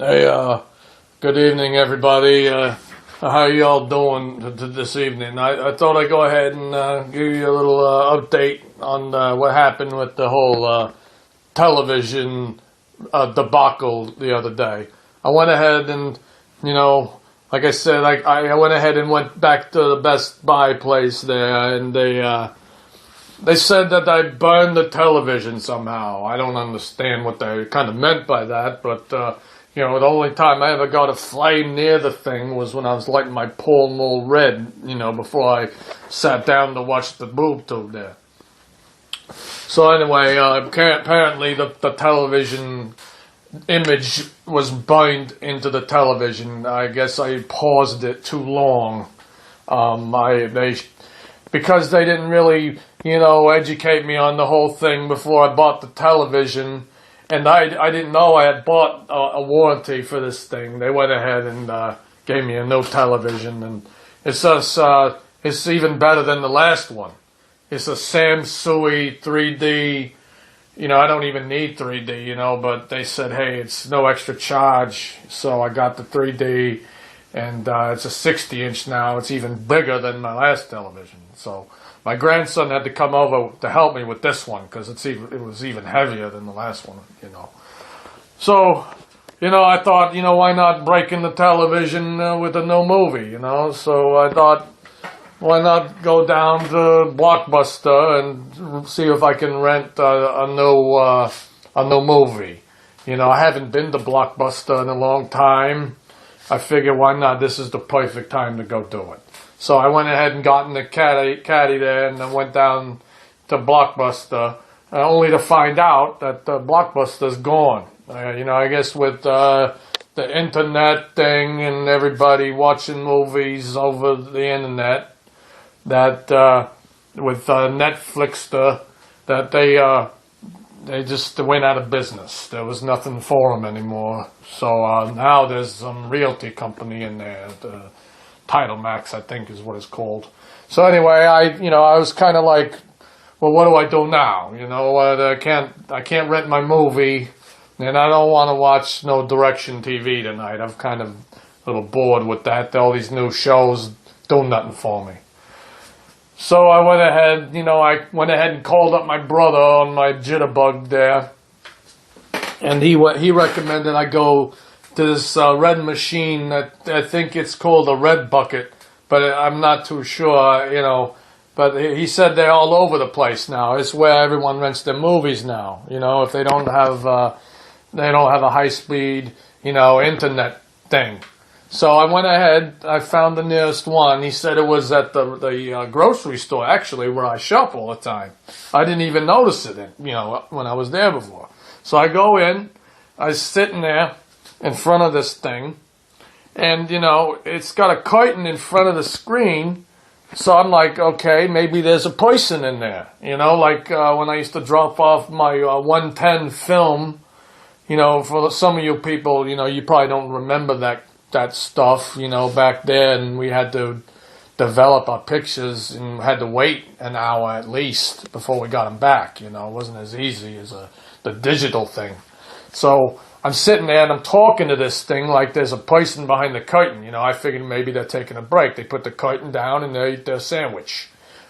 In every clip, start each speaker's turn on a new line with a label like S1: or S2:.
S1: Hey, good evening, everybody. How y'all doing this evening? I thought I'd go ahead and give you a little update on what happened with the whole television debacle the other day. I went ahead and, like I said, I went ahead and went back to the Best Buy place there, and they said that I burned the television somehow. I don't understand what they kind of meant by that, but the only time I ever got a flame near the thing was when I was lighting my Pall Mall Red, before I sat down to watch the boob tube there. So anyway, apparently the television image was burned into the television. I guess I paused it too long. Because they didn't really, educate me on the whole thing before I bought the television. And I didn't know I had bought a warranty for this thing. They went ahead and gave me a new television, and it's even better than the last one. It's a Samsung 3D. I don't even need 3D, but they said, hey, it's no extra charge. So I got the 3D, and it's a 60-inch now. It's even bigger than my last television. So my grandson had to come over to help me with this one because it was even heavier than the last one, So, I thought, why not break in the television with a new movie, So I thought, why not go down to Blockbuster and see if I can rent a new movie. I haven't been to Blockbuster in a long time. I figure, why not? This is the perfect time to go do it. So I went ahead and got in the caddy there, and then went down to Blockbuster, only to find out that Blockbuster's gone. I guess with the internet thing and everybody watching movies over the internet, that with Netflix, that they just went out of business. There was nothing for them anymore. So now there's some realty company in there. Title Max, I think, is what it's called. So anyway, I was kind of like, well, what do I do now? I can't rent my movie, and I don't want to watch no Direction TV tonight. I'm kind of a little bored with that. All these new shows do nothing for me. So I went ahead and called up my brother on my jitterbug there, and he recommended I go to this red machine that I think it's called a Red Bucket, but I'm not too sure, But he said they're all over the place now. It's where everyone rents their movies now. If they don't have a high-speed, internet thing. So I went ahead. I found the nearest one. He said it was at the grocery store, actually, where I shop all the time. I didn't even notice it, when I was there before. So I go in. I was sitting there in front of this thing, and it's got a curtain in front of the screen, so I'm like, okay, maybe there's a person in there, like when I used to drop off my 110 film, for some of you people, you probably don't remember that stuff, back then we had to develop our pictures and had to wait an hour at least before we got them back, it wasn't as easy as the digital thing. So I'm sitting there and I'm talking to this thing like there's a person behind the curtain. I figured maybe they're taking a break. They put the curtain down and they eat their sandwich.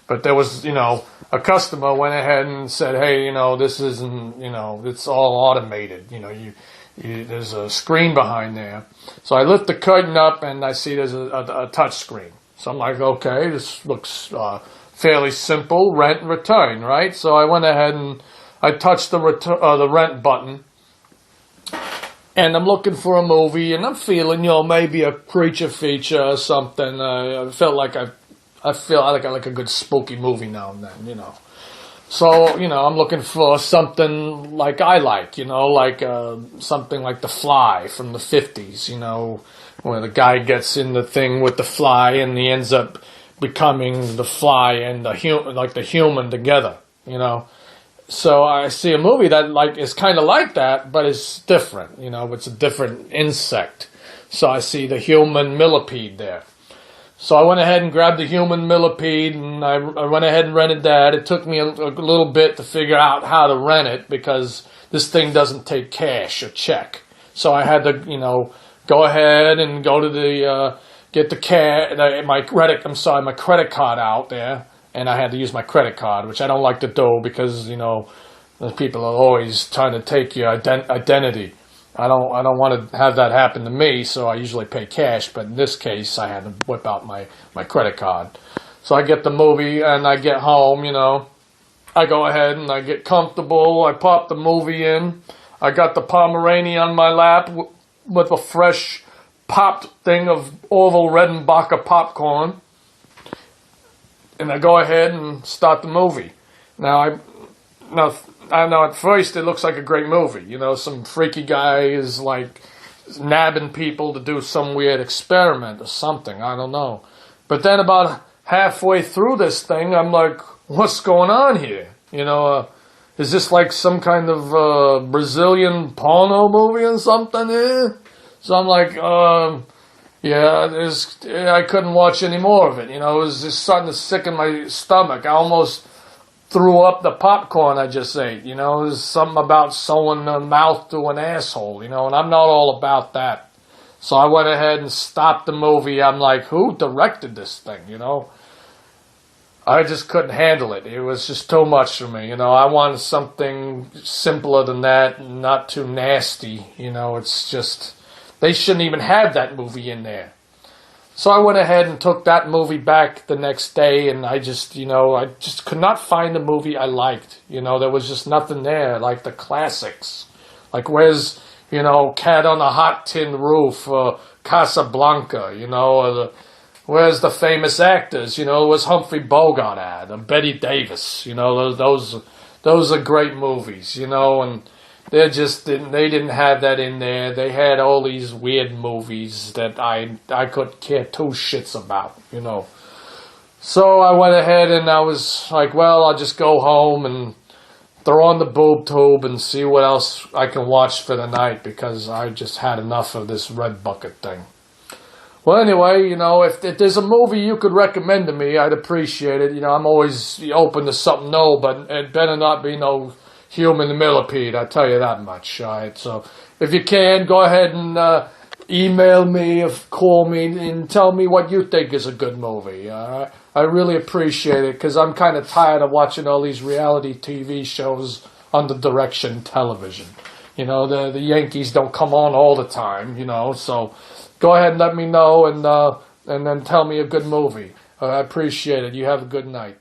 S1: But there was, a customer went ahead and said, hey, this isn't, it's all automated. There's a screen behind there. So I lift the curtain up and I see there's a touch screen. So I'm like, okay, this looks fairly simple, rent and return, right? So I went ahead and I touched the rent button. And I'm looking for a movie, and I'm feeling, maybe a creature feature or something. I felt like I feel like I like a good spooky movie now and then, So, I'm looking for something like I like, like something like The Fly from the 50s, where the guy gets in the thing with the fly and he ends up becoming the fly and the human together, So I see a movie that is kind of like that, but it's different. It's a different insect. So I see the human millipede there. So I went ahead and grabbed the human millipede, and I went ahead and rented that. It took me a little bit to figure out how to rent it because this thing doesn't take cash or check. So I had to, go ahead and go to the get my credit card out there, and I had to use my credit card, which I don't like to do because the people are always trying to take your identity. I don't want to have that happen to me, so I usually pay cash. But in this case, I had to whip out my credit card. So I get the movie and I get home. I go ahead and I get comfortable. I pop the movie in. I got the Pomeranian on my lap with a fresh popped thing of Orville Redenbacher popcorn. And I go ahead and start the movie. Now I know at first it looks like a great movie. Some freaky guy is like nabbing people to do some weird experiment or something. I don't know. But then about halfway through this thing, I'm like, what's going on here? Is this like some kind of Brazilian porno movie or something here? So I'm like, I couldn't watch any more of it. It was just starting to sicken my stomach. I almost threw up the popcorn I just ate. There's something about sewing a mouth to an asshole, and I'm not all about that. So I went ahead and stopped the movie. I'm like, who directed this thing, I just couldn't handle it. It was just too much for me, I wanted something simpler than that, not too nasty, it's just, they shouldn't even have that movie in there. So I went ahead and took that movie back the next day, and I just could not find the movie I liked. There was just nothing there, like the classics. Like, where's, Cat on a Hot Tin Roof, Casablanca, or where's the famous actors? Was Humphrey Bogart at, or Betty Davis? Those are great movies, and they didn't have that in there. They had all these weird movies that I could care two shits about, So I went ahead and I was like, well, I'll just go home and throw on the boob tube and see what else I can watch for the night, because I just had enough of this Red Bucket thing. Well, anyway, if there's a movie you could recommend to me, I'd appreciate it. I'm always open to something new, but it better not be no human millipede, I tell you that much. All right, so if you can, go ahead and email me or call me and tell me what you think is a good movie. All right, I really appreciate it, because I'm kind of tired of watching all these reality TV shows on the direction television. The Yankees don't come on all the time. So go ahead and let me know, and then tell me a good movie. I appreciate it. You have a good night.